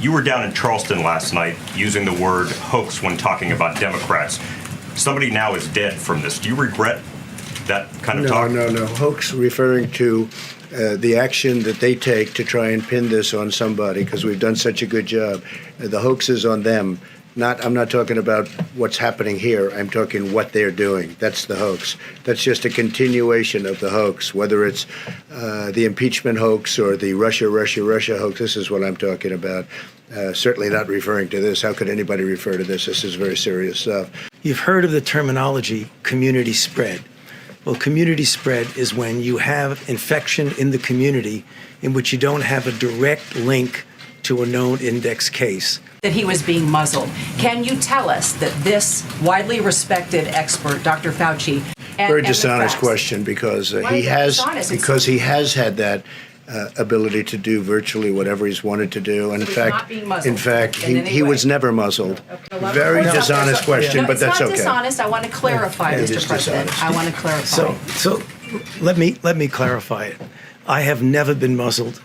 You were down in Charleston last night using the word hoax when talking about Democrats. Somebody now is dead from this. Do you regret that kind of talk? No. Hoax referring to the action that they take to try and pin this on somebody because we've done such a good job. The hoax is on them. I'm not talking about what's happening here. I'm talking what they're doing. That's the hoax. That's just a continuation of the hoax, whether it's the impeachment hoax or the Russia hoax. This is what I'm talking about. Certainly not referring to this. How could anybody refer to this? This is very serious stuff. You've heard of the terminology community spread. Well, community spread is when you have infection in the community in which you don't have a direct link to a known index case. That he was being muzzled. Can you tell us that this widely respected expert, Dr. Fauci, very dishonest question because he has had that ability to do virtually whatever he's wanted to do. And in fact, he was never muzzled. Okay. Very dishonest question, but that's okay. It's not dishonest. I want to clarify, Mr. President. I want to clarify. So let me clarify it. I have never been muzzled,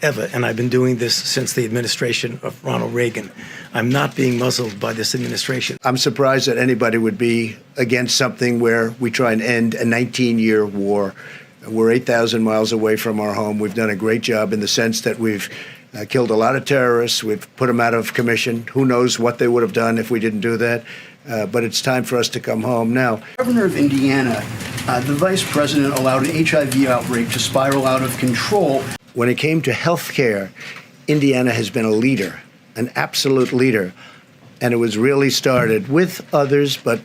ever, and I've been doing this since the administration of Ronald Reagan. I'm not being muzzled by this administration. I'm surprised that anybody would be against something where we try and end a 19-year war. We're 8,000 miles away from our home. We've done a great job in the sense that we've killed a lot of terrorists. We've put them out of commission. Who knows what they would have done if we didn't do that. But it's time for us to come home now. Governor of Indiana, the vice president allowed an HIV outbreak to spiral out of control. When it came to health care, Indiana has been a leader, an absolute leader. And it was really started with others, but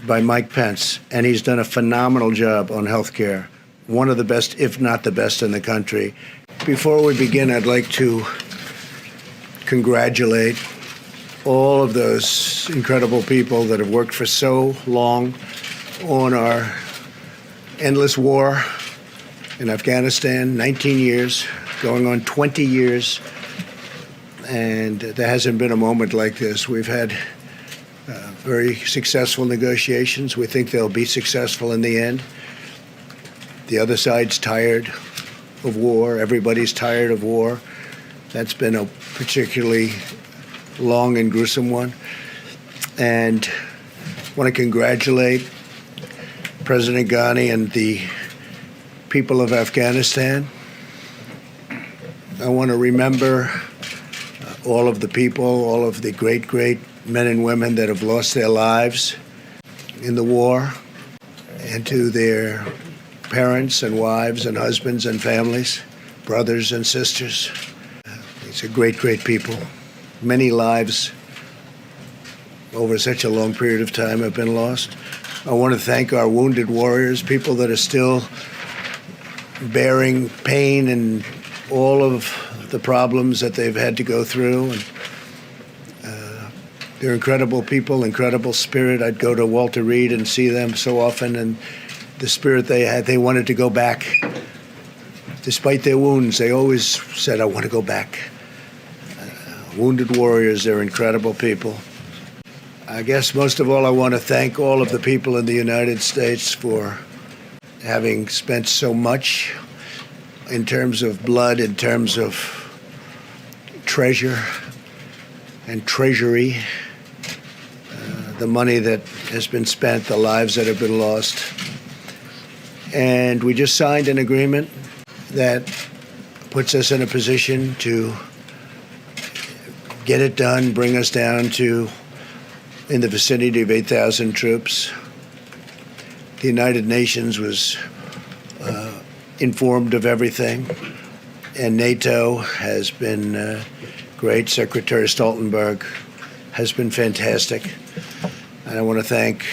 by Mike Pence. And he's done a phenomenal job on health care. One of the best, if not the best in the country. Before we begin, I'd like to congratulate all of those incredible people that have worked for so long on our endless war in Afghanistan, 19 years, going on 20 years. And there hasn't been a moment like this. We've had very successful negotiations. We think they'll be successful in the end. The other side's tired of war. Everybody's tired of war. That's been a particularly long and gruesome one. And I want to congratulate President Ghani and the people of Afghanistan. I want to remember all of the people, all of the great men and women that have lost their lives in the war, and to their parents and wives and husbands and families, brothers and sisters. These are great people. Many lives over such a long period of time have been lost. I want to thank our wounded warriors, people that are still bearing pain and all of the problems that they've had to go through. And they're incredible people, incredible spirit. I'd go to Walter Reed and see them so often, and the spirit they had, they wanted to go back. Despite their wounds, they always said, I want to go back. Wounded warriors, they're incredible people. I guess most of all, I want to thank all of the people in the United States for having spent so much in terms of blood, in terms of treasure and treasury, the money that has been spent, the lives that have been lost. And we just signed an agreement that puts us in a position to get it done, bring us down to in the vicinity of 8,000 troops. The United Nations was informed of everything, and NATO has been great. Secretary Stoltenberg has been fantastic. And I want to thank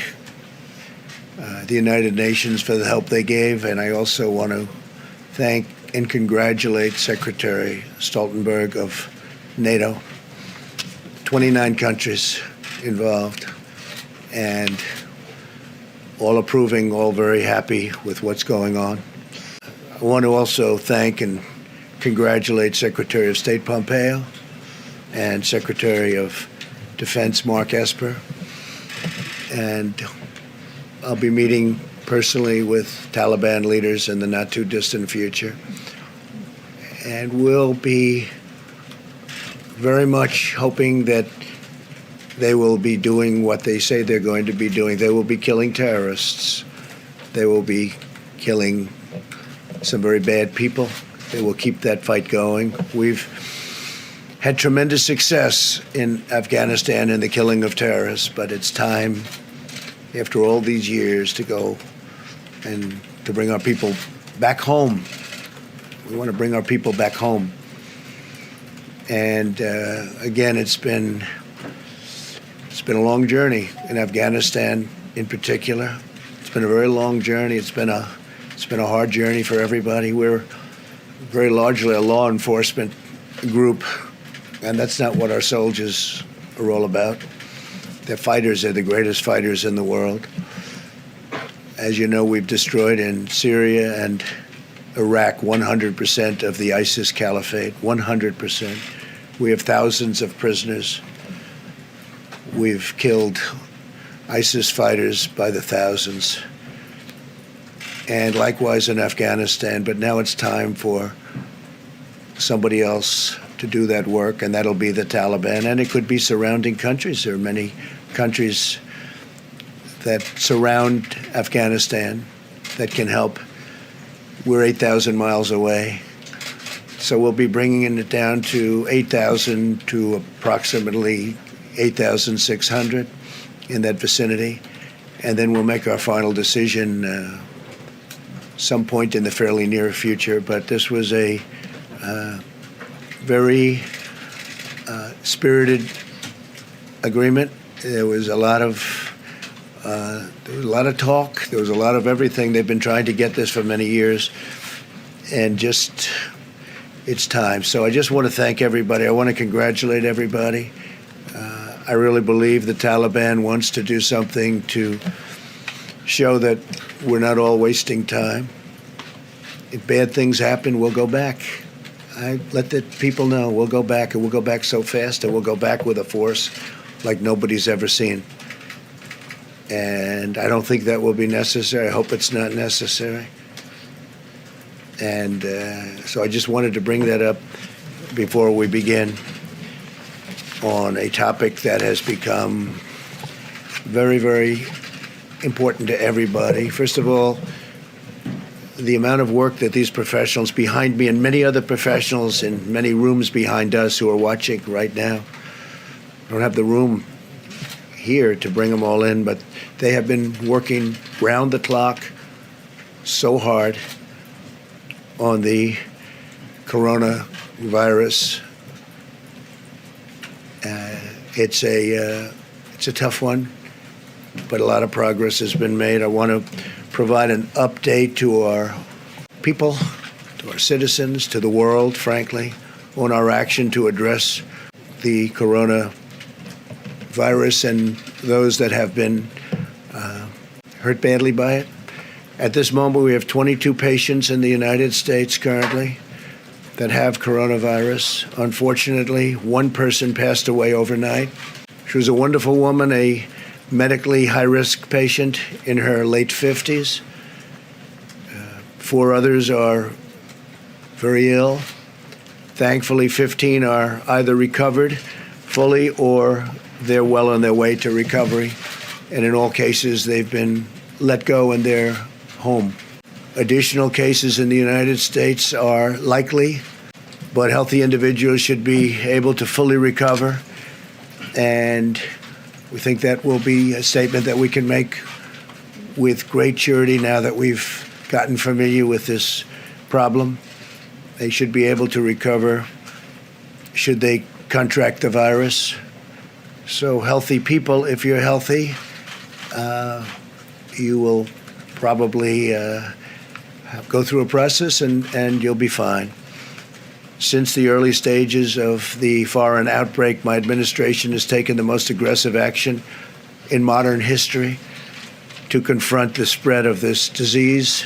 the United Nations for the help they gave, and I also want to thank and congratulate Secretary Stoltenberg of NATO. 29 countries involved, and all approving, all very happy with what's going on. I want to also thank and congratulate Secretary of State Pompeo and Secretary of Defense Mark Esper. And I'll be meeting personally with Taliban leaders in the not too distant future. And we'll be very much hoping that they will be doing what they say they're going to be doing. They will be killing terrorists. They will be killing some very bad people. They will keep that fight going. We've had tremendous success in Afghanistan in the killing of terrorists, but it's time, after all these years, to go and to bring our people back home. We want to bring our people back home. And again, it's been a long journey in Afghanistan in particular. It's been a very long journey. It's been a hard journey for everybody. We're very largely a law enforcement group, and that's not what our soldiers are all about. They're fighters. They're the greatest fighters in the world. As you know, we've destroyed in Syria and Iraq 100% of the ISIS caliphate, 100%. We have thousands of prisoners. We've killed ISIS fighters by the thousands. And likewise in Afghanistan, but now it's time for somebody else to do that work, and that'll be the Taliban, and it could be surrounding countries. There are many countries that surround Afghanistan that can help. We're 8,000 miles away, so we'll be bringing it down to 8,000 to approximately 8,600 in that vicinity, and then we'll make our final decision some point in the fairly near future. But this was a very spirited agreement. There was a lot of talk. There was a lot of everything. They've been trying to get this for many years, and just it's time. So I just want to thank everybody. I want to congratulate everybody. I really believe the Taliban wants to do something to show that we're not all wasting time. If bad things happen, we'll go back. I let the people know we'll go back, and we'll go back so fast, and we'll go back with a force like nobody's ever seen. And I don't think that will be necessary. I hope it's not necessary. And so I just wanted to bring that up before we begin on a topic that has become very, very important to everybody. First of all, the amount of work that these professionals behind me and many other professionals in many rooms behind us who are watching right now, I don't have the room here to bring them all in, but they have been working round the clock so hard on the coronavirus. It's a tough one, but a lot of progress has been made. I want to provide an update to our people, to our citizens, to the world, frankly, on our action to address the coronavirus and those that have been hurt badly by it. At this moment, we have 22 patients in the United States currently that have coronavirus. Unfortunately, one person passed away overnight. She was a wonderful woman, a medically high-risk patient in her late 50s. 4 others are very ill. Thankfully, 15 are either recovered fully or they're well on their way to recovery. And in all cases, they've been let go in their home. Additional cases in the United States are likely, but healthy individuals should be able to fully recover. And we think that will be a statement that we can make with great surety now that we've gotten familiar with this problem. They should be able to recover should they contract the virus. So healthy people, if you're healthy, you will probably go through a process and you'll be fine. Since the early stages of the foreign outbreak, my administration has taken the most aggressive action in modern history to confront the spread of this disease.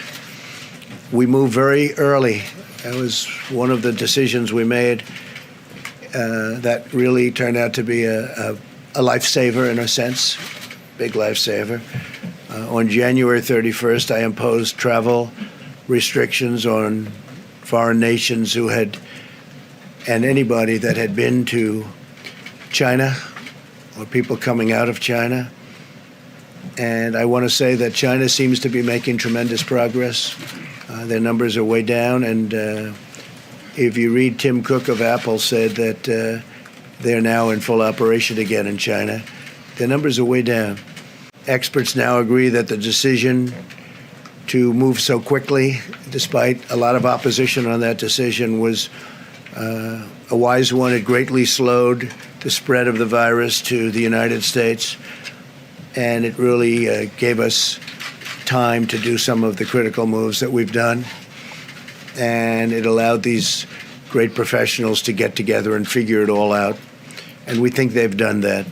We moved very early. That was one of the decisions we made that really turned out to be a lifesaver in a sense, big lifesaver. On January 31st, I imposed travel restrictions on foreign nations who had and anybody that had been to China or people coming out of China. And I want to say that China seems to be making tremendous progress. Their numbers are way down, and if you read Tim Cook of Apple said that they're now in full operation again in China, their numbers are way down. Experts now agree that the decision to move so quickly, despite a lot of opposition on that decision, was a wise one. It greatly slowed the spread of the virus to the United States, and it really gave us time to do some of the critical moves that we've done. And it allowed these great professionals to get together and figure it all out. And we think they've done that.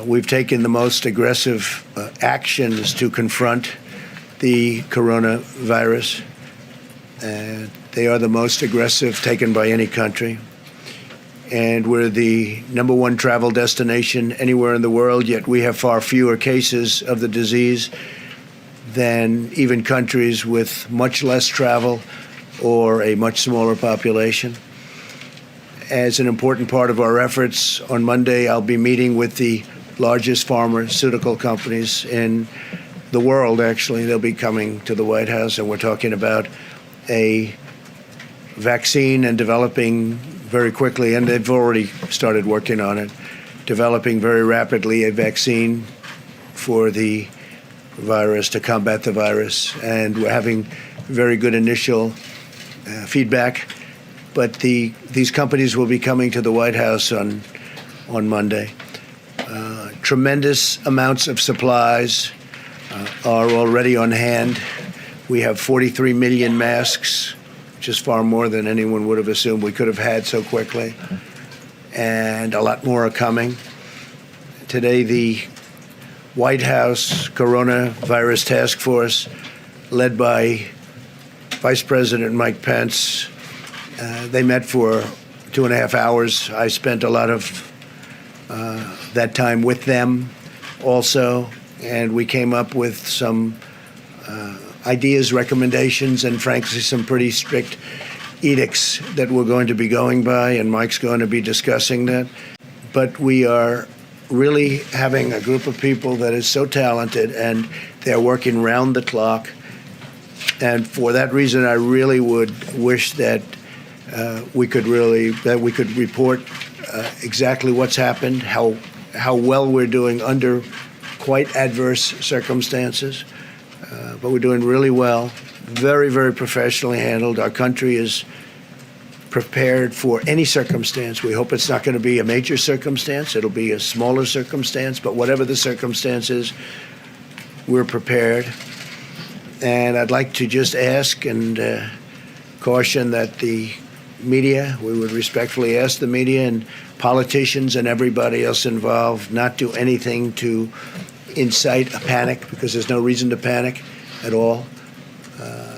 We've taken the most aggressive actions to confront the coronavirus. They are the most aggressive taken by any country. And we're the #1 travel destination anywhere in the world, yet we have far fewer cases of the disease than even countries with much less travel or a much smaller population. As an important part of our efforts, on Monday I'll be meeting with the largest pharmaceutical companies in the world, actually. They'll be coming to the White House, and we're talking about a vaccine and developing very quickly, and they've already started working on it, developing very rapidly a vaccine for the virus, to combat the virus. And we're having very good initial feedback. But these companies will be coming to the White House on Monday. Tremendous amounts of supplies are already on hand. We have 43 million masks, which is far more than anyone would have assumed we could have had so quickly. And a lot more are coming. Today, the White House Coronavirus Task Force, led by Vice President Mike Pence, they met for 2.5 hours. I spent a lot of that time with them also, and we came up with some ideas, recommendations, and frankly, some pretty strict edicts that we're going to be going by, and Mike's going to be discussing that. But we are really having a group of people that is so talented, and they're working round the clock. And for that reason, I really would wish that we could report exactly what's happened, how well we're doing under quite adverse circumstances. But we're doing really well, very, very professionally handled. Our country is prepared for any circumstance. We hope it's not going to be a major circumstance. It'll be a smaller circumstance. But whatever the circumstances, we're prepared. And I'd like to just ask and caution that the media, we would respectfully ask the media and politicians and everybody else involved not do anything to incite a panic, because there's no reason to panic at all.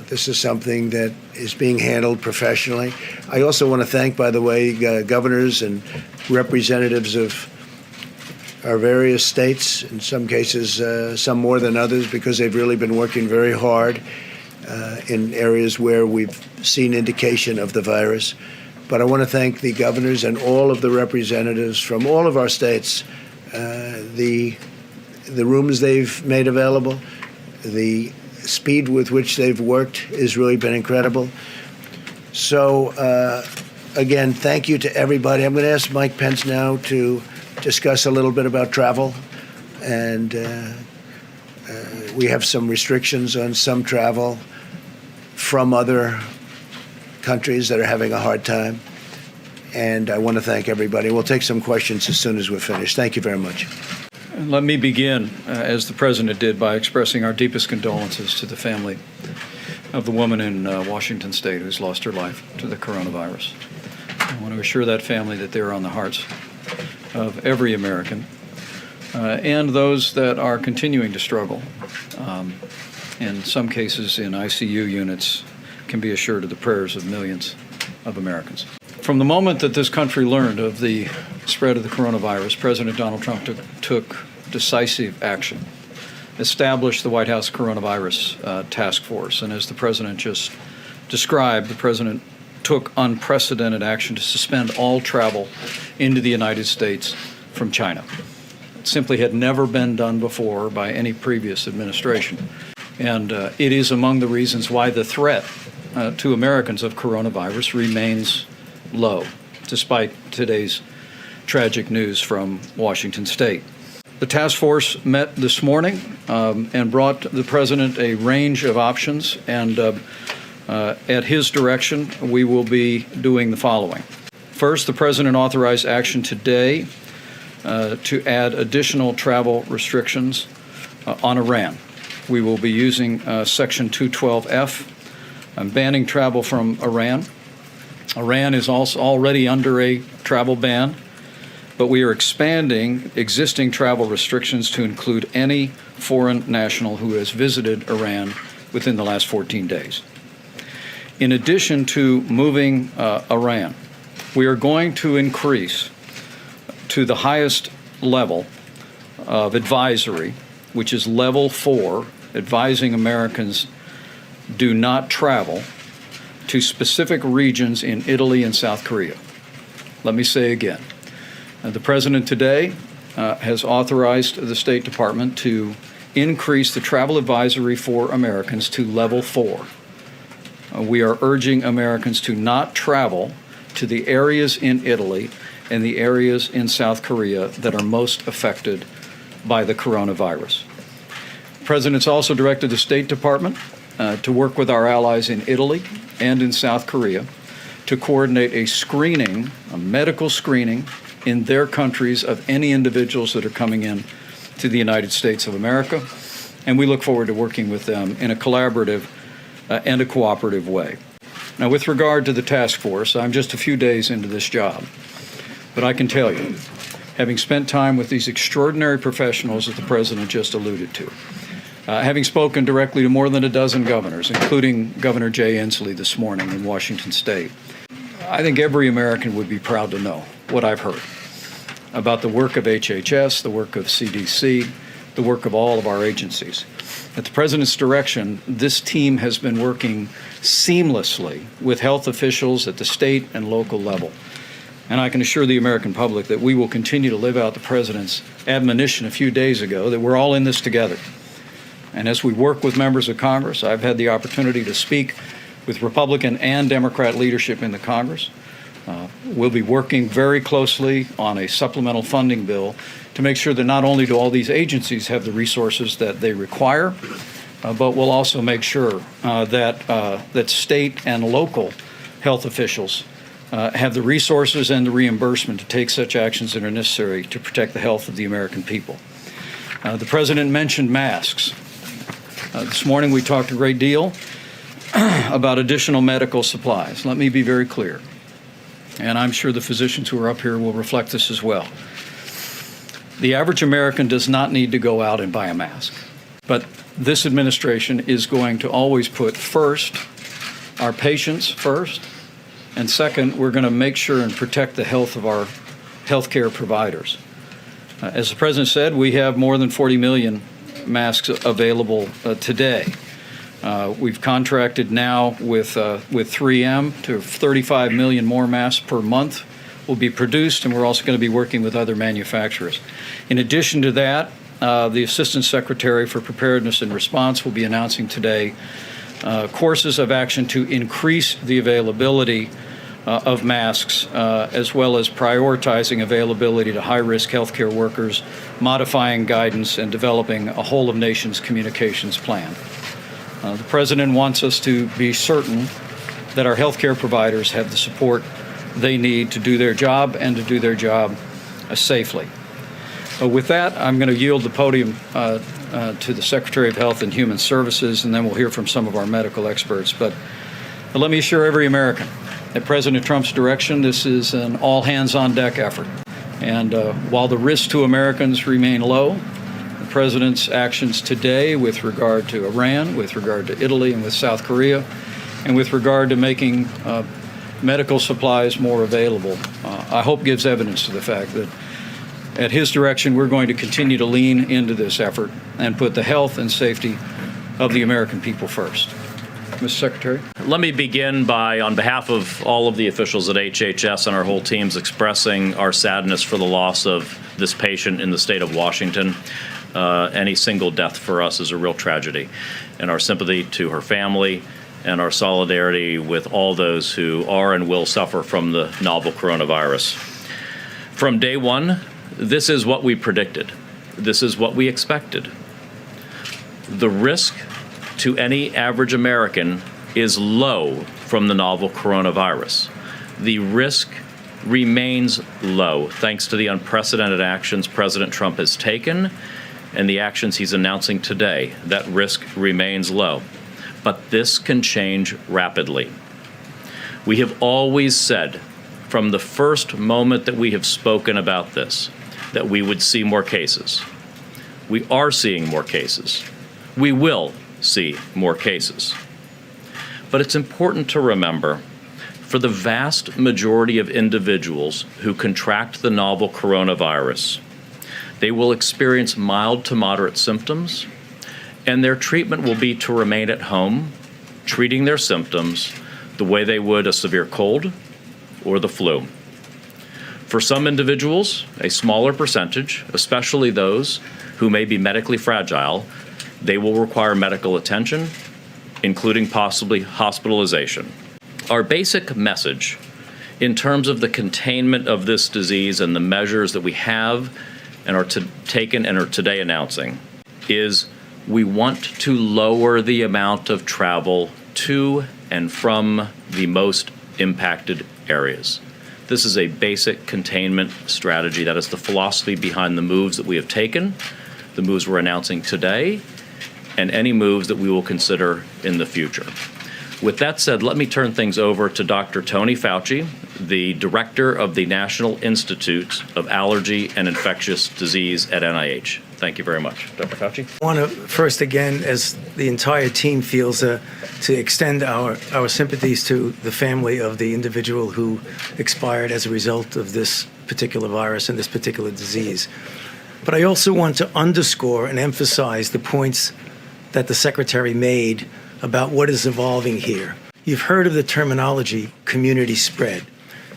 This is something that is being handled professionally. I also want to thank, by the way, governors and representatives of our various states, in some cases, some more than others, because they've really been working very hard in areas where we've seen indication of the virus. But I want to thank the governors and all of the representatives from all of our states, the rooms they've made available, the speed with which they've worked has really been incredible. So, again, thank you to everybody. I'm going to ask Mike Pence now to discuss a little bit about travel. And we have some restrictions on some travel from other countries that are having a hard time. And I want to thank everybody. We'll take some questions as soon as we're finished. Thank you very much. Let me begin, as the President did, by expressing our deepest condolences to the family of the woman in Washington State who's lost her life to the coronavirus. I want to assure that family that they're on the hearts of every American and those that are continuing to struggle. In some cases, in ICU units, can be assured of the prayers of millions of Americans. From the moment that this country learned of the spread of the coronavirus, President Donald Trump took decisive action, established the White House Coronavirus Task Force. And as the President just described, the President took unprecedented action to suspend all travel into the United States from China. It simply had never been done before by any previous administration. And it is among the reasons why the threat to Americans of coronavirus remains low, despite today's tragic news from Washington State. The task force met this morning and brought the President a range of options, and at his direction, we will be doing the following. First, the President authorized action today to add additional travel restrictions on Iran. We will be using Section 212F, banning travel from Iran. Iran is also already under a travel ban, but we are expanding existing travel restrictions to include any foreign national who has visited Iran within the last 14 days. In addition to moving Iran, we are going to increase to the highest level of advisory, which is level 4, advising Americans do not travel to specific regions in Italy and South Korea. Let me say again, the President today has authorized the State Department to increase the travel advisory for Americans to level 4. We are urging Americans to not travel to the areas in Italy and the areas in South Korea that are most affected by the coronavirus. The President's also directed the State Department to work with our allies in Italy and in South Korea to coordinate a screening, a medical screening, in their countries of any individuals that are coming in to the United States of America, and we look forward to working with them in a collaborative and a cooperative way. Now, with regard to the task force, I'm just a few days into this job, but I can tell you, having spent time with these extraordinary professionals that the President just alluded to, having spoken directly to more than a dozen governors, including Governor Jay Inslee this morning in Washington State, I think every American would be proud to know what I've heard about the work of HHS, the work of CDC, the work of all of our agencies. At the President's direction, this team has been working seamlessly with health officials at the state and local level. And I can assure the American public that we will continue to live out the President's admonition a few days ago that we're all in this together. And as we work with members of Congress, I've had the opportunity to speak with Republican and Democrat leadership in the Congress. We'll be working very closely on a supplemental funding bill to make sure that not only do all these agencies have the resources that they require, but we'll also make sure that state and local health officials have the resources and the reimbursement to take such actions that are necessary to protect the health of the American people. The President mentioned masks. This morning we talked a great deal about additional medical supplies. Let me be very clear, and I'm sure the physicians who are up here will reflect this as well. The average American does not need to go out and buy a mask, but this administration is going to always put first our patients first, and second, we're going to make sure and protect the health of our healthcare providers. As the President said, we have more than 40 million masks available today. We've contracted now with 3M to 35 million more masks per month will be produced, and we're also going to be working with other manufacturers. In addition to that, the Assistant Secretary for Preparedness and Response will be announcing today courses of action to increase the availability of masks, as well as prioritizing availability to high-risk healthcare workers, modifying guidance, and developing a whole-of-nations communications plan. The President wants us to be certain that our healthcare providers have the support they need to do their job and to do their job safely. With that, I'm going to yield the podium to the Secretary of Health and Human Services, and then we'll hear from some of our medical experts. But let me assure every American, at President Trump's direction, this is an all-hands-on-deck effort. And while the risks to Americans remain low, the President's actions today with regard to Iran, with regard to Italy and with South Korea, and with regard to making medical supplies more available, I hope gives evidence to the fact that at his direction, we're going to continue to lean into this effort and put the health and safety of the American people first. Mr. Secretary. Let me begin by, on behalf of all of the officials at HHS and our whole teams, expressing our sadness for the loss of this patient in the state of Washington. Any single death for us is a real tragedy, and our sympathy to her family and our solidarity with all those who are and will suffer from the novel coronavirus. From day one, this is what we predicted. This is what we expected. The risk to any average American is low from the novel coronavirus. The risk remains low thanks to the unprecedented actions President Trump has taken and the actions he's announcing today. That risk remains low. But this can change rapidly. We have always said from the first moment that we have spoken about this that we would see more cases. We are seeing more cases. We will see more cases. But it's important to remember, for the vast majority of individuals who contract the novel coronavirus, they will experience mild to moderate symptoms, and their treatment will be to remain at home, treating their symptoms the way they would a severe cold or the flu. For some individuals, a smaller percentage, especially those who may be medically fragile, they will require medical attention, including possibly hospitalization. Our basic message in terms of the containment of this disease and the measures that we have and are taken and are today announcing is we want to lower the amount of travel to and from the most impacted areas. This is a basic containment strategy. That is the philosophy behind the moves that we have taken, the moves we're announcing today, and any moves that we will consider in the future. With that said, let me turn things over to Dr. Tony Fauci, the director of the National Institute of Allergy and Infectious Disease at NIH. Thank you very much. Dr. Fauci. I want to first, again, as the entire team feels, to extend our sympathies to the family of the individual who expired as a result of this particular virus and this particular disease. But I also want to underscore and emphasize the points that the Secretary made about what is evolving here. You've heard of the terminology community spread.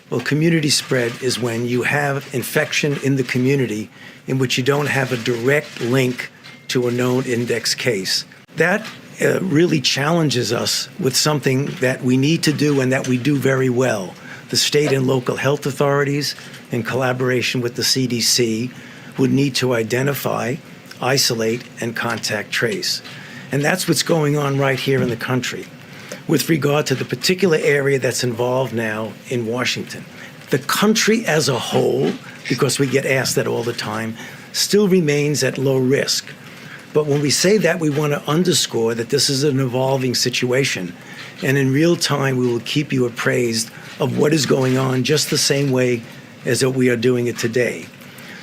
Well, community spread is when you have infection in the community in which you don't have a direct link to a known index case. That really challenges us with something that we need to do and that we do very well. The state and local health authorities, in collaboration with the CDC, would need to identify, isolate, and contact trace. And that's what's going on right here in the country. With regard to the particular area that's involved now in Washington, the country as a whole, because we get asked that all the time, still remains at low risk. But when we say that, we want to underscore that this is an evolving situation. And in real time, we will keep you appraised of what is going on just the same way as that we are doing it today.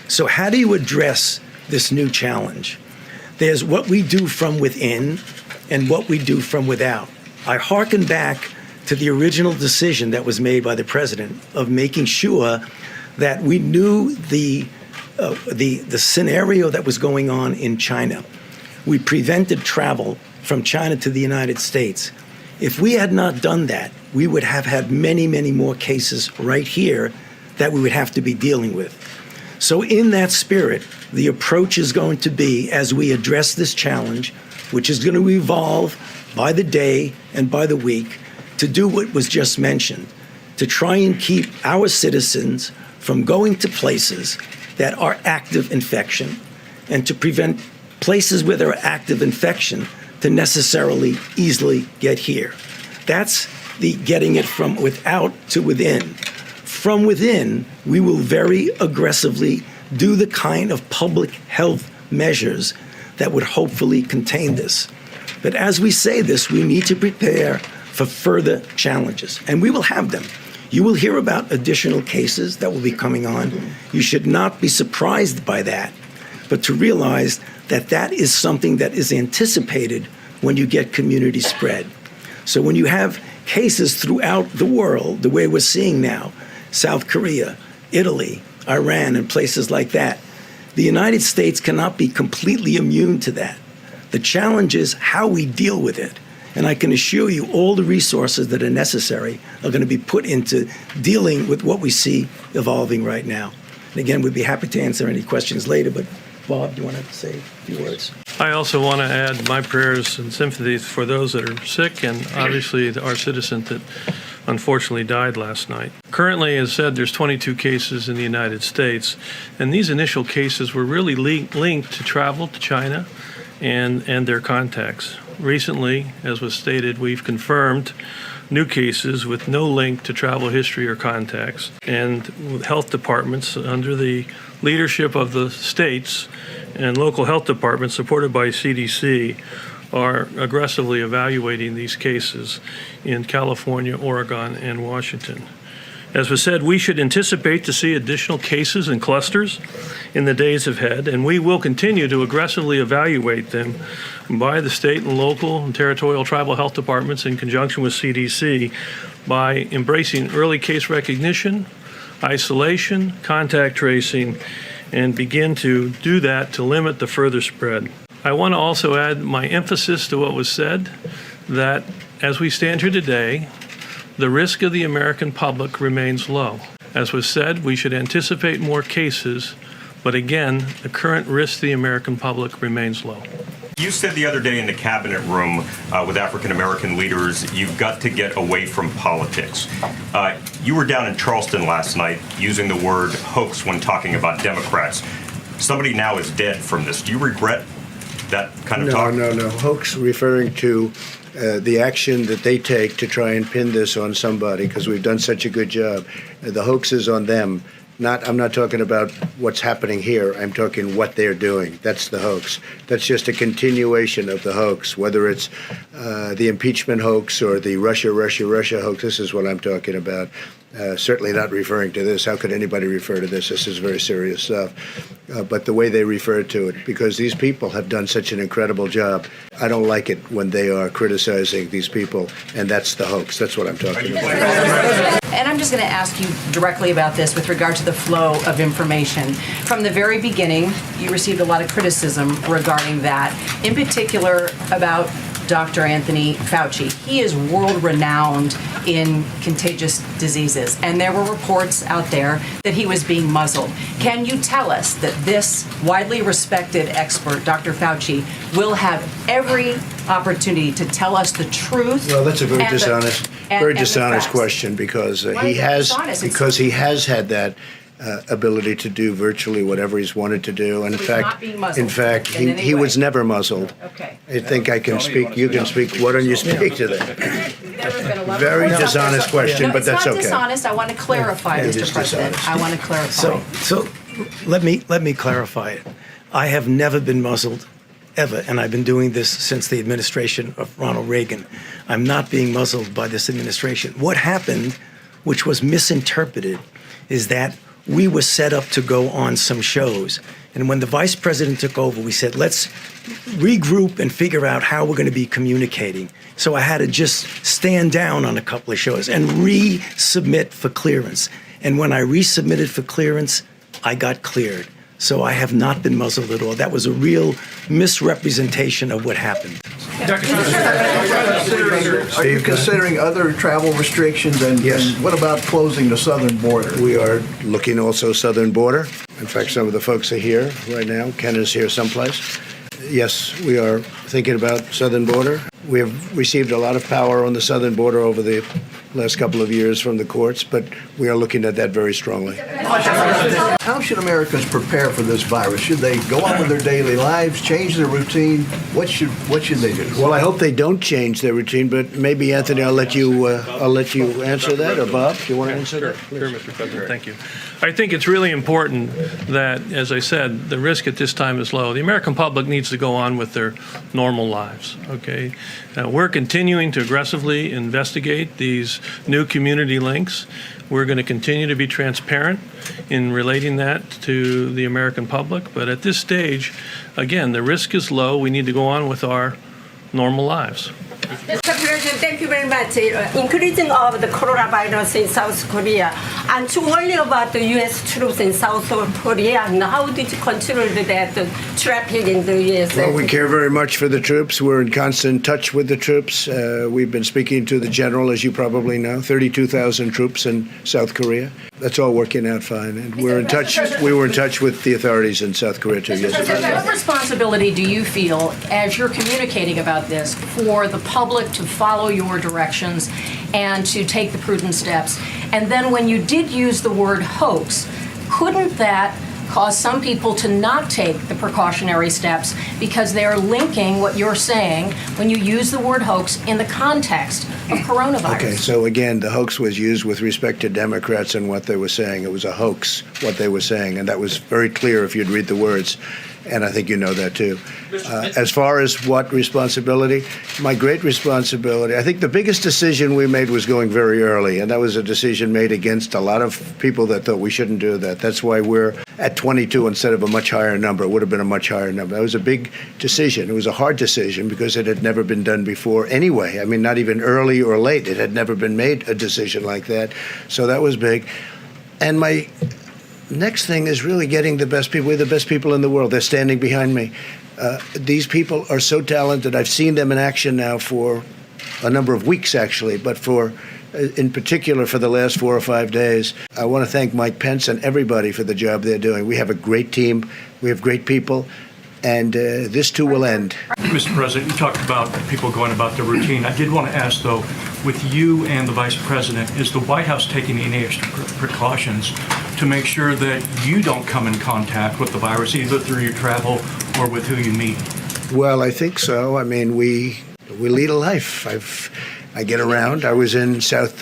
So how do you address this new challenge? There's what we do from within and what we do from without. I hearken back to the original decision that was made by the president of making sure that we knew the scenario that was going on in China. We prevented travel from China to the United States. If we had not done that, we would have had many, many more cases right here that we would have to be dealing with. So in that spirit, the approach is going to be, as we address this challenge, which is going to evolve by the day and by the week, to do what was just mentioned, to try and keep our citizens from going to places that are active infection and to prevent places where there are active infection to necessarily easily get here. That's the getting it from without to within. From within, we will very aggressively do the kind of public health measures that would hopefully contain this. But as we say this, we need to prepare for further challenges, and we will have them. You will hear about additional cases that will be coming on. You should not be surprised by that, but to realize that that is something that is anticipated when you get community spread. So when you have cases throughout the world, the way we're seeing now, South Korea, Italy, Iran, and places like that, the United States cannot be completely immune to that. The challenge is how we deal with it. And I can assure you all the resources that are necessary are going to be put into dealing with what we see evolving right now. And again, we'd be happy to answer any questions later, but Bob, do you want to say a few words? I also want to add my prayers and sympathies for those that are sick and obviously our citizen that unfortunately died last night. Currently, as said, there's 22 cases in the United States, and these initial cases were really linked to travel to China and their contacts. Recently, as was stated, we've confirmed new cases with no link to travel history or contacts, and health departments under the leadership of the states and local health departments supported by CDC are aggressively evaluating these cases in California, Oregon, and Washington. As was said, we should anticipate to see additional cases and clusters in the days ahead, and we will continue to aggressively evaluate them by the state and local and territorial tribal health departments in conjunction with CDC by embracing early case recognition, isolation, contact tracing, and begin to do that to limit the further spread. I want to also add my emphasis to what was said, that as we stand here today, the risk of the American public remains low. As was said, we should anticipate more cases, but again, the current risk to the American public remains low. You said the other day in the cabinet room with African American leaders, you've got to get away from politics. You were down in Charleston last night using the word hoax when talking about Democrats. Somebody now is dead from this. Do you regret that kind of talk? No. Hoax referring to the action that they take to try and pin this on somebody because we've done such a good job. The hoax is on them. I'm not talking about what's happening here. I'm talking what they're doing. That's the hoax. That's just a continuation of the hoax, whether it's the impeachment hoax or the Russia hoax. This is what I'm talking about. Certainly not referring to this. How could anybody refer to this? This is very serious stuff. But the way they refer to it, because these people have done such an incredible job, I don't like it when they are criticizing these people, and that's the hoax. That's what I'm talking about. And I'm just going to ask you directly about this with regard to the flow of information. From the very beginning, you received a lot of criticism regarding that, in particular about Dr. Anthony Fauci. He is world-renowned in contagious diseases, and there were reports out there that he was being muzzled. Can you tell us that this widely respected expert, Dr. Fauci, will have every opportunity to tell us the truth? Well, that's a very and dishonest question because he has had that ability to do virtually whatever he's wanted to do. And in fact, he was never muzzled. Okay. I think I can speak. You can speak. Why don't you speak to that? Very dishonest question, but that's okay. It's not dishonest. I want to clarify, Mr. President. I want to clarify. So let me clarify it. I have never been muzzled, ever, and I've been doing this since the administration of Ronald Reagan. I'm not being muzzled by this administration. What happened, which was misinterpreted, is that we were set up to go on some shows. And when the vice president took over, we said, let's regroup and figure out how we're going to be communicating. So I had to just stand down on a couple of shows and resubmit for clearance. And when I resubmitted for clearance, I got cleared. So I have not been muzzled at all. That was a real misrepresentation of what happened. Are you considering other travel restrictions? And what about closing the southern border? We are looking also southern border. In fact, some of the folks are here right now. Ken is here someplace. Yes, we are thinking about southern border. We have received a lot of power on the southern border over the last couple of years from the courts, but we are looking at that very strongly. How should Americans prepare for this virus? Should they go on with their daily lives, change their routine? What should they do? Well, I hope they don't change their routine, but maybe, Anthony, I'll let you answer that, or Bob, do you want to answer that? Sure, Mr. President. Thank you. I think it's really important that, as I said, the risk at this time is low. The American public needs to go on with their normal lives, okay? We're continuing to aggressively investigate these new community links. We're going to continue to be transparent in relating that to the American public. But at this stage, again, the risk is low. We need to go on with our normal lives. Mr. President, thank you very much. Increasing of the coronavirus in South Korea, And to warn about the U.S. troops in South Korea, and how did you control that traffic in the U.S.? Well, we care very much for the troops. We're in constant touch with the troops. We've been speaking to the general, as you probably know, 32,000 troops in South Korea. That's all working out fine. And we're in touch. We were in touch with the authorities in South Korea 2 years ago. What responsibility do you feel, as you're communicating about this, for the public to follow your directions and to take the prudent steps? And then when you did use the word hoax, couldn't that cause some people to not take the precautionary steps because they're linking what you're saying when you use the word hoax in the context of coronavirus? Okay, so again, the hoax was used with respect to Democrats and what they were saying. It was a hoax, what they were saying, and that was very clear if you'd read the words. And I think you know that, too. As far as what responsibility, my great responsibility, I think the biggest decision we made was going very early, and that was a decision made against a lot of people that thought we shouldn't do that. That's why we're at 22 instead of a much higher number. It would have been a much higher number. That was a big decision. It was a hard decision because it had never been done before anyway. I mean, not even early or late. It had never been made a decision like that. So that was big. And my next thing is really getting the best people. We're the best people in the world. They're standing behind me. These people are so talented. I've seen them in action now for a number of weeks, actually, but in particular for the last 4 or 5 days. I want to thank Mike Pence and everybody for the job they're doing. We have a great team. We have great people. And this too will end. Mr. President, you talked about people going about their routine. I did want to ask, though, with you and the Vice President, is the White House taking any extra precautions to make sure that you don't come in contact with the virus, either through your travel or with who you meet? Well, I think so. I mean, we lead a life. I get around. I was in South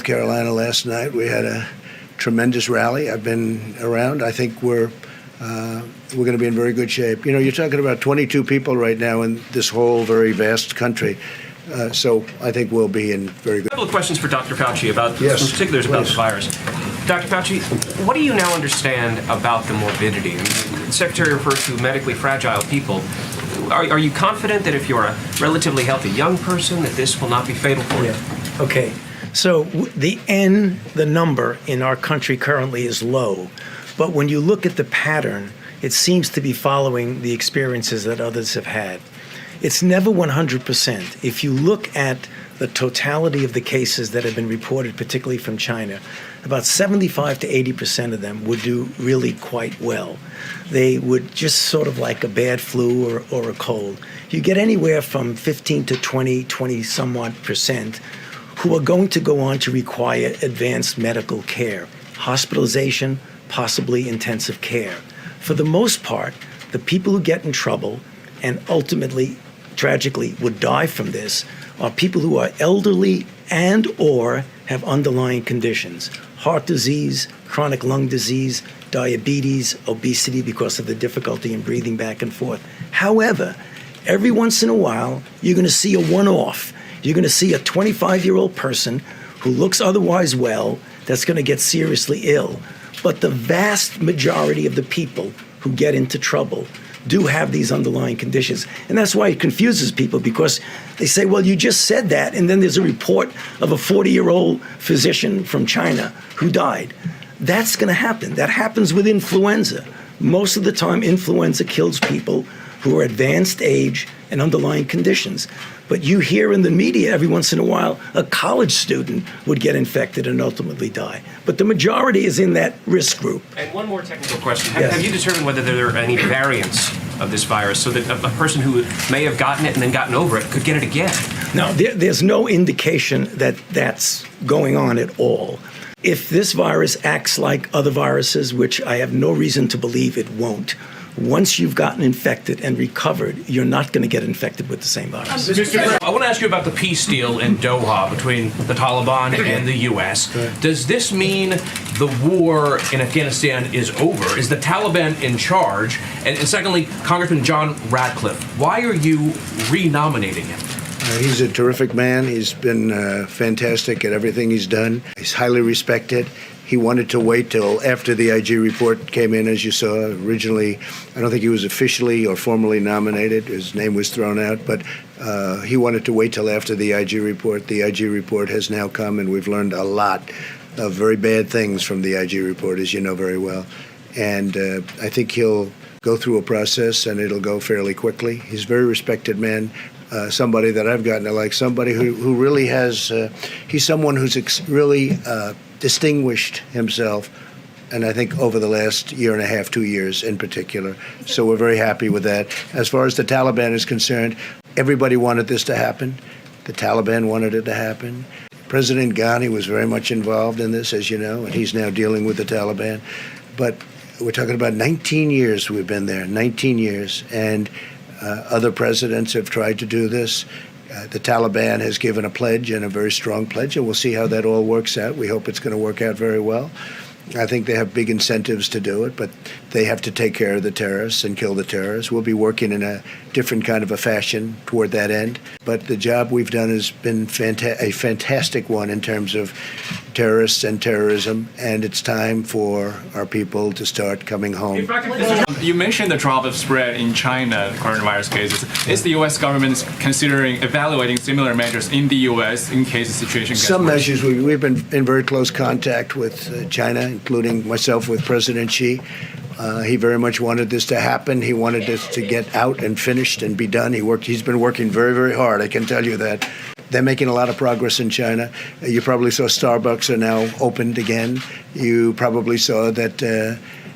Carolina last night. We had a tremendous rally. I've been around. I think we're going to be in very good shape. You know, you're talking about 22 people right now in this whole very vast country. So I think we'll be in very good. A couple of questions for Dr. Fauci about Yes, some particulars about please. the virus. Dr. Fauci, what do you now understand about the morbidity? I mean, the Secretary refers to medically fragile people. Are you confident that if you're a relatively healthy young person, that this will not be fatal for you? Okay. So the number in our country currently is low. But when you look at the pattern, it seems to be following the experiences that others have had. It's never 100%. If you look at the totality of the cases that have been reported, particularly from China, about 75 to 80% of them would do really quite well. They would just sort of like a bad flu or a cold. You get anywhere from 15 to 20 somewhat percent who are going to go on to require advanced medical care, hospitalization, possibly intensive care. For the most part, the people who get in trouble and ultimately, tragically, would die from this are people who are elderly and or have underlying conditions, heart disease, chronic lung disease, diabetes, obesity because of the difficulty in breathing back and forth. However, every once in a while, you're going to see a one-off. You're going to see a 25-year-old person who looks otherwise well that's going to get seriously ill. But the vast majority of the people who get into trouble do have these underlying conditions. And that's why it confuses people, because they say, well, you just said that, and then there's a report of a 40-year-old physician from China who died. That's going to happen. That happens with influenza. Most of the time, influenza kills people who are advanced age and underlying conditions. But you hear in the media every once in a while, a college student would get infected and ultimately die. But the majority is in that risk group. And one more technical question. Yes. Have you determined whether there are any variants of this virus so that a person who may have gotten it and then gotten over it could get it again? No, there's no indication that that's going on at all. If this virus acts like other viruses, which I have no reason to believe it won't, once you've gotten infected and recovered, you're not going to get infected with the same virus. I want to ask you about the peace deal in Doha between the Taliban and the U.S. Does this mean the war in Afghanistan is over? Is the Taliban in charge? And secondly, Congressman John Ratcliffe, why are you renominating him? He's a terrific man. He's been fantastic at everything he's done. He's highly respected. He wanted to wait till after the IG report came in, as you saw. Originally, I don't think he was officially or formally nominated. His name was thrown out, but he wanted to wait till after the IG report. The IG report has now come, and we've learned a lot of very bad things from the IG report, as you know very well. And I think he'll go through a process, and it'll go fairly quickly. He's a very respected man, somebody that I've gotten to like, somebody who really has, he's someone who's really distinguished himself, and I think over the last year and a half, 2 years in particular. So we're very happy with that. As far as the Taliban is concerned, everybody wanted this to happen. The Taliban wanted it to happen. President Ghani was very much involved in this, as you know, and he's now dealing with the Taliban. But we're talking about 19 years we've been there, 19 years, and other presidents have tried to do this. The Taliban has given a pledge, and a very strong pledge, and we'll see how that all works out. We hope it's going to work out very well. I think they have big incentives to do it, but they have to take care of the terrorists and kill the terrorists. We'll be working in a different kind of a fashion toward that end. But the job we've done has been a fantastic one in terms of terrorists and terrorism, and it's time for our people to start coming home. You mentioned the drop of spread in China, the coronavirus cases. Is the U.S. government considering evaluating similar measures in the U.S. in case the situation gets Some worse? measures, we've been in very close contact with China, including myself with President Xi. He very much wanted this to happen. He wanted this to get out and finished and be done. He's been working very, very hard, I can tell you that. They're making a lot of progress in China. You probably saw Starbucks are now opened again. You probably saw that,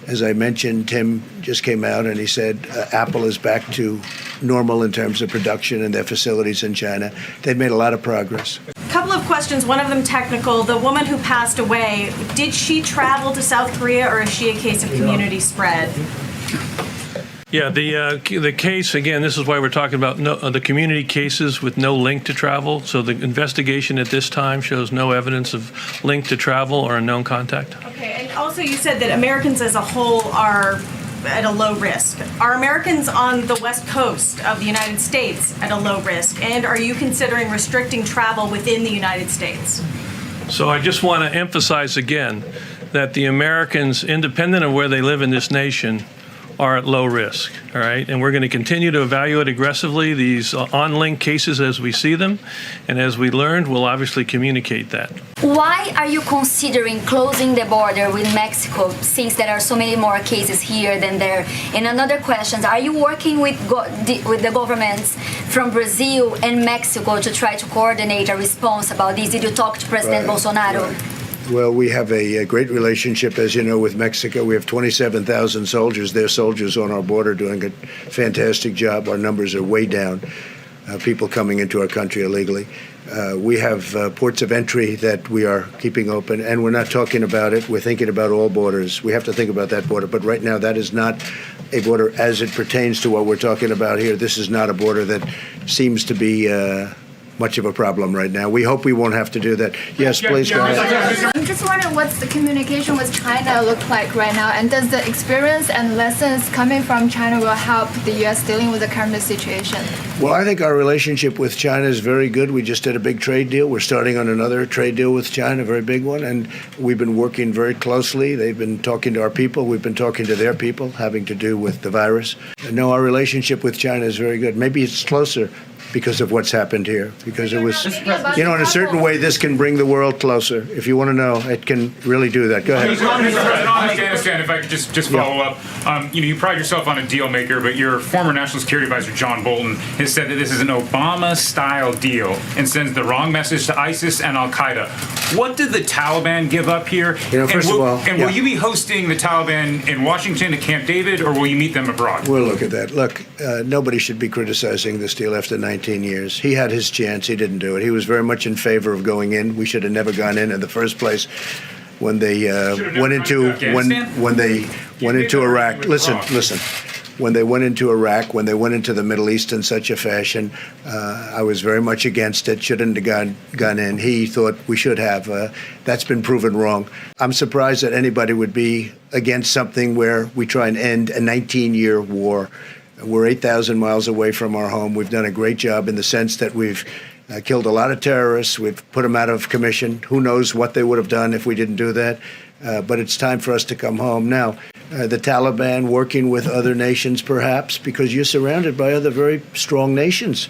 as I mentioned, Tim just came out and he said Apple is back to normal in terms of production in their facilities in China. They've made a lot of progress. Couple of questions, one of them technical. The woman who passed away, did she travel to South Korea, or is she a case of community spread? Yeah, the case, again, this is why we're talking about the community cases with no link to travel. So the investigation at this time shows no evidence of link to travel or a known contact. Okay, and also you said that Americans as a whole are at a low risk. Are Americans on the West Coast of the United States at a low risk? And are you considering restricting travel within the United States? So I just want to emphasize again that the Americans, independent of where they live in this nation, are at low risk, all right? And we're going to continue to evaluate aggressively these on-link cases as we see them. And as we learned, we'll obviously communicate that. Why are you considering closing the border with Mexico since there are so many more cases here than there? And another question, are you working with the governments from Brazil and Mexico to try to coordinate a response about this? Did you talk to President Bolsonaro? Right. Well, we have a great relationship, as you know, with Mexico. We have 27,000 soldiers. They're soldiers on our border doing a fantastic job. Our numbers are way down, people coming into our country illegally. We have ports of entry that we are keeping open, and we're not talking about it. We're thinking about all borders. We have to think about that border, but right now that is not a border as it pertains to what we're talking about here. This is not a border that seems to be much of a problem right now. We hope we won't have to do that. Yes, please go ahead. I'm just wondering what's the communication with China look like right now, and does the experience and lessons coming from China will help the U.S. dealing with the current situation? Well, I think our relationship with China is very good. We just did a big trade deal. We're starting on another trade deal with China, a very big one, and we've been working very closely. They've been talking to our people. We've been talking to their people, having to do with the virus. And no, our relationship with China is very good. Maybe it's closer because of what's happened here, because it was, you know, in a certain way, this can bring the world closer. If you want to know, it can really do that. Go ahead. Afghanistan, if I could just follow up, you pride yourself on a deal maker, but your former National Security Advisor, John Bolton, has said that this is an Obama-style deal and sends the wrong message to ISIS and Al-Qaeda. What did the Taliban give up here? You know, first of all, will you be hosting the Taliban in Washington at Camp David, or will you meet them abroad? We'll look at that. Look, nobody should be criticizing this deal after 19 years. He had his chance. He didn't do it. He was very much in favor of going in. We should have never gone in the first place. When they went into Iraq. Listen. When they went into Iraq, when they went into the Middle East in such a fashion, I was very much against it. Shouldn't have gone in. He thought we should have. That's been proven wrong. I'm surprised that anybody would be against something where we try and end a 19-year war. We're 8,000 miles away from our home. We've done a great job in the sense that we've killed a lot of terrorists. We've put them out of commission. Who knows what they would have done if we didn't do that. But it's time for us to come home. Now, the Taliban working with other nations, perhaps, because you're surrounded by other very strong nations.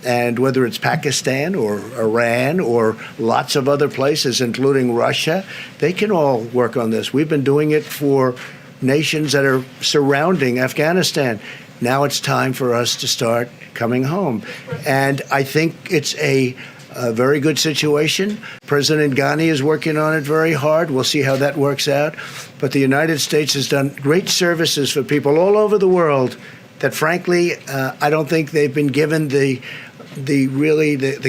And whether it's Pakistan or Iran or lots of other places, including Russia, they can all work on this. We've been doing it for nations that are surrounding Afghanistan. Now it's time for us to start coming home. And I think it's a very good situation. President Ghani is working on it very hard. We'll see how that works out. But the United States has done great services for people all over the world that, frankly, I don't think they've been given the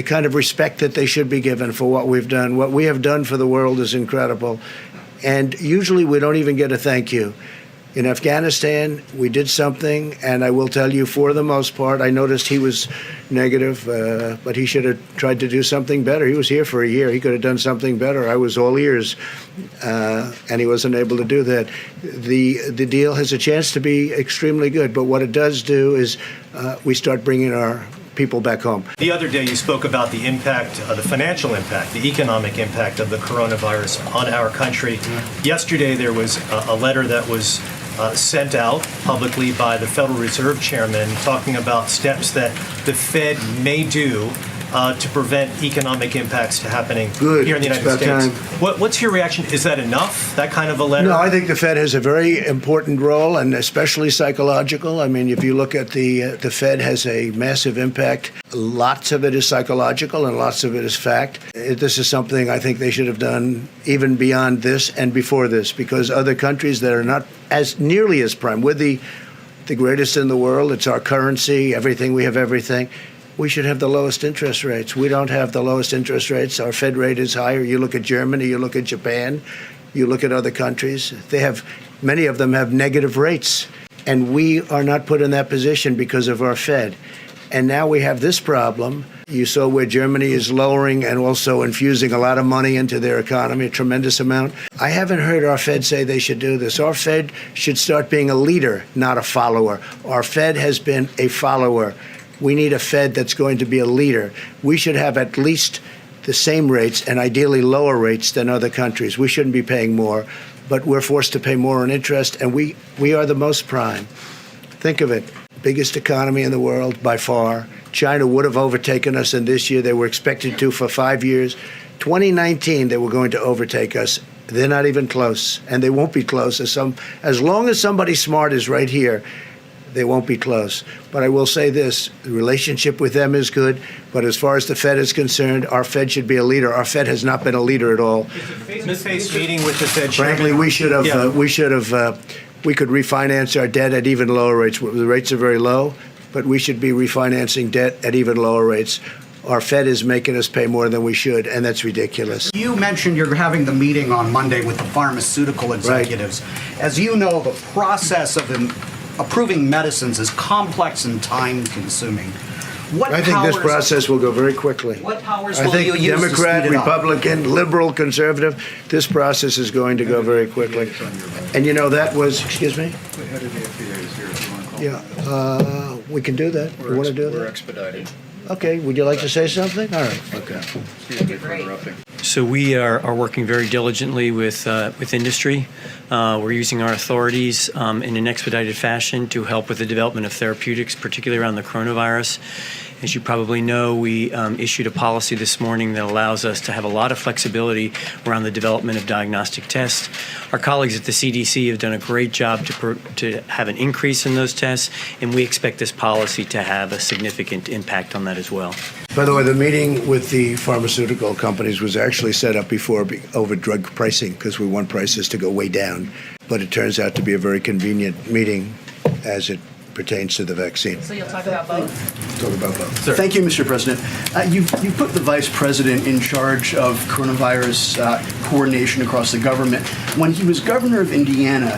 kind of respect that they should be given for what we've done. What we have done for the world is incredible. And usually we don't even get a thank you. In Afghanistan, we did something, and I will tell you, for the most part, I noticed he was negative, but he should have tried to do something better. He was here for a year. He could have done something better. I was all ears, and he wasn't able to do that. The deal has a chance to be extremely good, but what it does do is we start bringing our people back home. The other day you spoke about the impact, the financial impact, the economic impact of the coronavirus on our country. Yesterday there was a letter that was sent out publicly by the Federal Reserve Chairman talking about steps that the Fed may do to prevent economic impacts to happening here in the United States. What's your reaction? Is that enough, that kind of a letter? No, I think the Fed has a very important role, and especially psychological. I mean, if you look at the Fed has a massive impact. Lots of it is psychological and lots of it is fact. This is something I think they should have done even beyond this and before this, because other countries that are not as nearly as prime, we're the greatest in the world. It's our currency, everything, we have everything. We should have the lowest interest rates. We don't have the lowest interest rates. Our Fed rate is higher. You look at Germany, you look at Japan, you look at other countries. Many of them have negative rates. And we are not put in that position because of our Fed. And now we have this problem. You saw where Germany is lowering and also infusing a lot of money into their economy, a tremendous amount. I haven't heard our Fed say they should do this. Our Fed should start being a leader, not a follower. Our Fed has been a follower. We need a Fed that's going to be a leader. We should have at least the same rates and ideally lower rates than other countries. We shouldn't be paying more, but we're forced to pay more on interest, and we are the most prime. Think of it. Biggest economy in the world by far. China would have overtaken us in this year. They were expected to for 5 years. 2019, they were going to overtake us. They're not even close, and they won't be close. As long as somebody smart is right here, they won't be close. But I will say this, the relationship with them is good, but as far as the Fed is concerned, our Fed should be a leader. Our Fed has not been a leader at all. Face-to-face meeting with the Fed chairman. Frankly, we could refinance our debt at even lower rates. The rates are very low, but we should be refinancing debt at even lower rates. Our Fed is making us pay more than we should, and that's ridiculous. You mentioned you're having the meeting on Monday with the pharmaceutical executives. Right. As you know, the process of approving medicines is complex and time-consuming. I think this process will go very quickly. What powers will you use Democrat, to speed it up? Republican, liberal, conservative, this process is going to go very quickly. And you know, that was, excuse me? The head of the FDA is here if you want to call him. We can do that. You want to do that? We're expedited. Okay, would you like to say something? All right, okay. Excuse me for interrupting. So we are working very diligently with industry. We're using our authorities in an expedited fashion to help with the development of therapeutics, particularly around the coronavirus. As you probably know, we issued a policy this morning that allows us to have a lot of flexibility around the development of diagnostic tests. Our colleagues at the CDC have done a great job to have an increase in those tests, and we expect this policy to have a significant impact on that as well. By the way, the meeting with the pharmaceutical companies was actually set up before over drug pricing because we want prices to go way down. But it turns out to be a very convenient meeting as it pertains to the vaccine. So you'll talk about both? Talk about both. Thank you, Mr. President. You put the Vice President in charge of coronavirus coordination across the government. When he was governor of Indiana,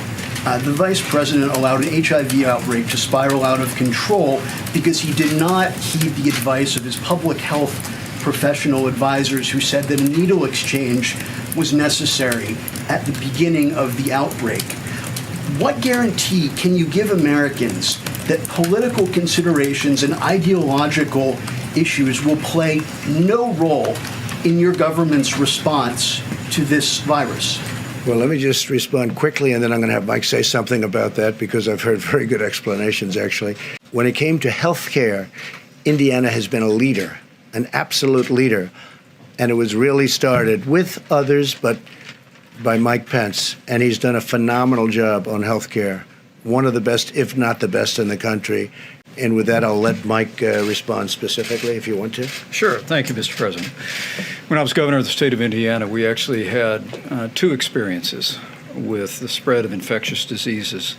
the Vice President allowed an HIV outbreak to spiral out of control because he did not heed the advice of his public health professional advisors who said that a needle exchange was necessary at the beginning of the outbreak. What guarantee can you give Americans that political considerations and ideological issues will play no role in your government's response to this virus? Well, let me just respond quickly, and then I'm going to have Mike say something about that because I've heard very good explanations, actually. When it came to health care, Indiana has been a leader, an absolute leader. And it was really started with others, but by Mike Pence. And he's done a phenomenal job on health care. One of the best, if not the best in the country. And with that, I'll let Mike respond specifically if you want to. Sure. Thank you, Mr. President. When I was governor of the state of Indiana, we actually had two experiences with the spread of infectious diseases.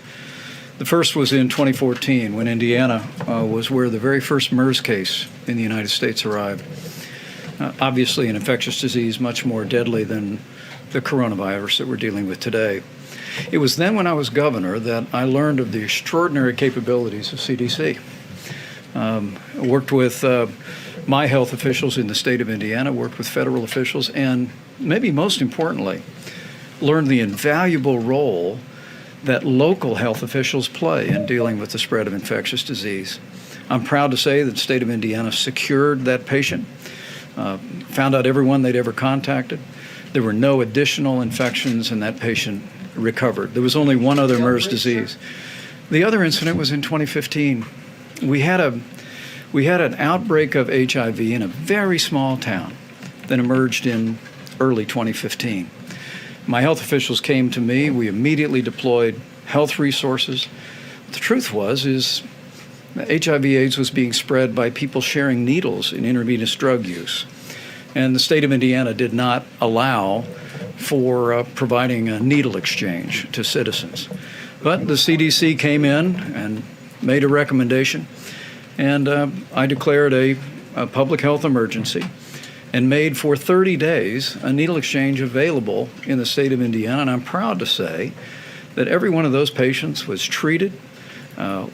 The first was in 2014 when Indiana was where the very first MERS case in the United States arrived. Obviously an infectious disease much more deadly than the coronavirus that we're dealing with today. It was then when I was governor that I learned of the extraordinary capabilities of CDC. I worked with my health officials in the state of Indiana, worked with federal officials, and maybe most importantly, learned the invaluable role that local health officials play in dealing with the spread of infectious disease. I'm proud to say that the state of Indiana secured that patient, found out everyone they'd ever contacted. There were no additional infections, and that patient recovered. There was only one other MERS disease. The other incident was in 2015. We had an outbreak of HIV in a very small town that emerged in early 2015. My health officials came to me. We immediately deployed health resources. The truth is HIV/AIDS was being spread by people sharing needles in intravenous drug use. And the state of Indiana did not allow for providing a needle exchange to citizens. But the CDC came in and made a recommendation, and I declared a public health emergency and made for 30 days a needle exchange available in the state of Indiana. And I'm proud to say that every one of those patients was treated.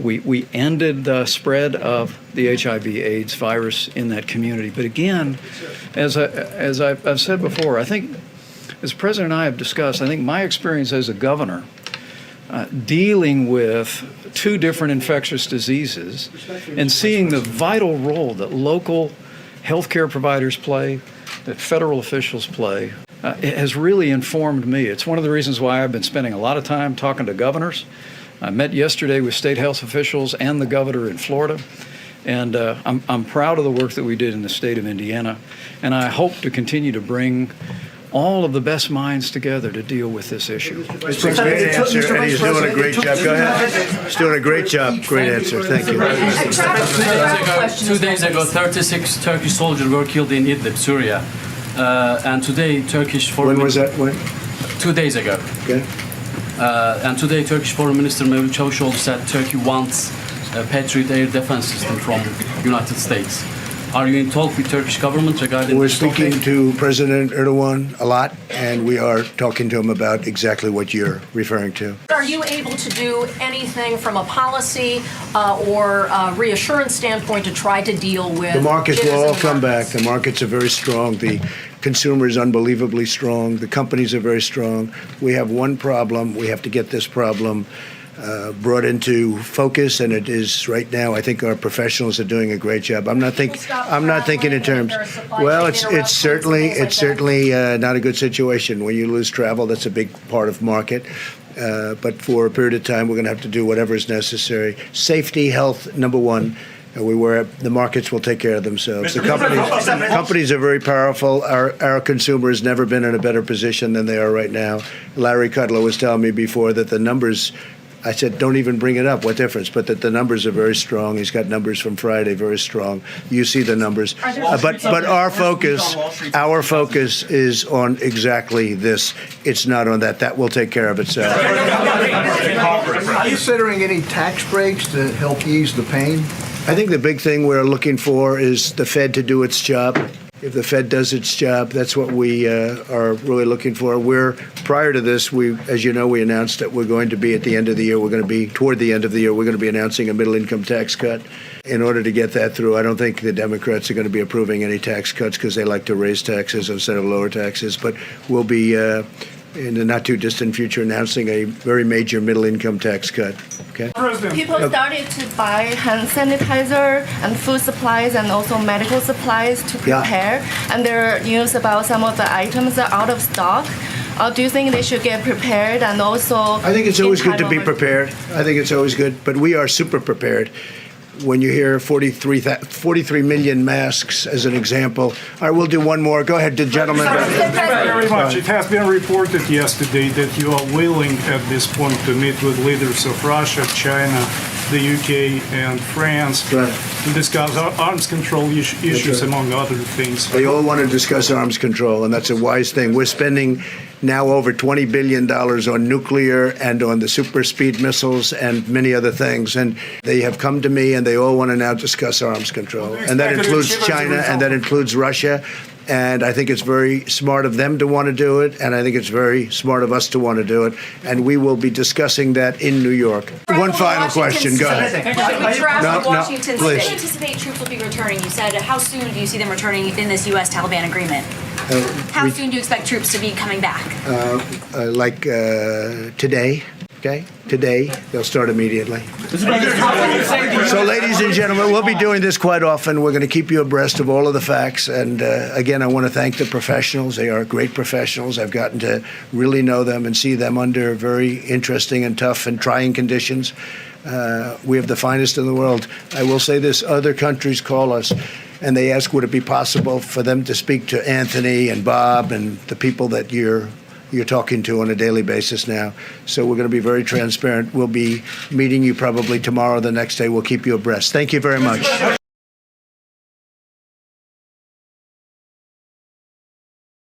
We ended the spread of the HIV/AIDS virus in that community. But again, as I've said before, I think, as the President and I have discussed, I think my experience as a governor dealing with two different infectious diseases and seeing the vital role that local healthcare providers play, that federal officials play, it has really informed me. It's one of the reasons why I've been spending a lot of time talking to governors. I met yesterday with state health officials and the governor in Florida, and I'm proud of the work that we did in the state of Indiana, and I hope to continue to bring all of the best minds together to deal with this issue. It's a great answer, and he's doing a great job. Go ahead. He's doing a great job. Great answer. Thank you. 2 days ago, 36 Turkish soldiers were killed in Idlib, Syria. And today, Turkish foreign... When was that? When? 2 days ago. Okay. And today, Turkish Foreign Minister Mevlut Çavuşoğlu said Turkey wants a Patriot air defense system from United States. Are you in talk with Turkish government regarding We're this speaking topic? to President Erdogan a lot, and we are talking to him about exactly what you're referring to. Are you able to do anything from a policy or reassurance standpoint to try to deal with The markets jitters will in all the come back. markets? The markets are very strong. The consumer is unbelievably strong. The companies are very strong. We have one problem. We have to get this problem brought into focus, and it is right now. I think our professionals are doing a great job. I'm not thinking in terms. Well, it's certainly not a good situation when you lose travel. That's a big part of market. But for a period of time, we're going to have to do whatever is necessary. Safety, health, number one. The markets will take care of themselves. The companies are very powerful. Our consumer has never been in a better position than they are right now. Larry Kudlow was telling me before that the numbers, I said, don't even bring it up. What difference? But that the numbers are very strong. He's got numbers from Friday, very strong. You see the numbers. But our focus is on exactly this. It's not on that. That will take care of itself. Are you considering any tax breaks to help ease the pain? I think the big thing we're looking for is the Fed to do its job. If the Fed does its job, that's what we are really looking for. Prior to this, as you know, we announced that we're going to be at the end of the year. Toward the end of the year, we're going to be announcing a middle income tax cut. In order to get that through, I don't think the Democrats are going to be approving any tax cuts because they like to raise taxes instead of lower taxes. But we'll be, in the not too distant future, announcing a very major middle income tax cut. Okay. People started to buy hand sanitizer and food supplies and also medical supplies to prepare. And there are news about some of the items are out of stock. Do you think they should get prepared and also... I think it's always good to be prepared. I think it's always good. But we are super prepared. when you hear 43 million masks as an example. All right, we'll do one more. Go ahead, the gentleman. Thank you very much. It has been reported yesterday that you are willing at this point to meet with leaders of Russia, China, the UK, and France to discuss arms control issues, among other things. They all want to discuss arms control, and that's a wise thing. We're spending now over $20 billion on nuclear and on the super speed missiles and many other things. And they have come to me and they all want to now discuss arms control. And that includes China and that includes Russia. And I think it's very smart of them to want to do it. And I think it's very smart of us to want to do it. And we will be discussing that in New York. One final question. Go ahead. Washington State. please. Do you anticipate troops will be returning? You said, how soon do you see them returning in this U.S.-Taliban agreement? How soon do you expect troops to be coming back? Today. Okay? Today, they'll start immediately. So, ladies and gentlemen, we'll be doing this quite often. We're going to keep you abreast of all of the facts. And again, I want to thank the professionals. They are great professionals. I've gotten to really know them and see them under very interesting and tough and trying conditions. We have the finest in the world. I will say this, other countries call us and they ask, would it be possible for them to speak to Anthony and Bob and the people that you're talking to on a daily basis now. So we're going to be very transparent. We'll be meeting you probably tomorrow, the next day. We'll keep you abreast. Thank you very much.